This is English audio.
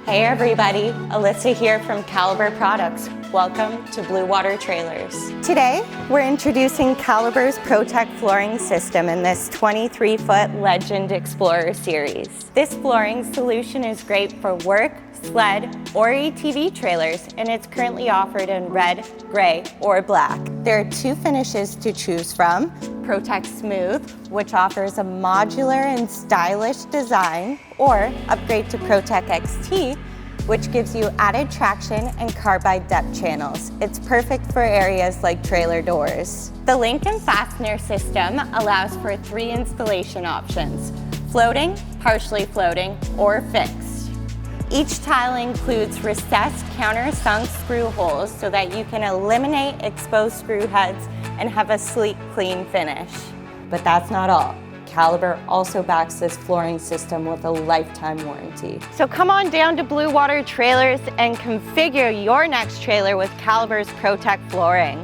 Hey everybody, Alyssa here from Caliber Products. Welcome to Blue Water Trailers. Today, we're introducing Caliber's ProTech flooring system in this 23-foot Legend Explorer series. This flooring solution is great for work, sled, or ATV trailers, and it's currently offered in red, gray, or black. There are two finishes to choose from: ProTech Smooth, which offers a modular and stylish design, or upgrade to ProTech XT, which gives you added traction and carbide depth channels. It's perfect for areas like trailer doors. The link and fastener system allows for 3 installation options: floating, partially floating, or fixed. Each tile includes recessed countersunk screw holes so that you can eliminate exposed screw heads and have a sleek, clean finish. But that's not all. Caliber also backs this flooring system with a lifetime warranty. So come on down to Blue Water Trailers and configure your next trailer with Caliber's ProTech flooring.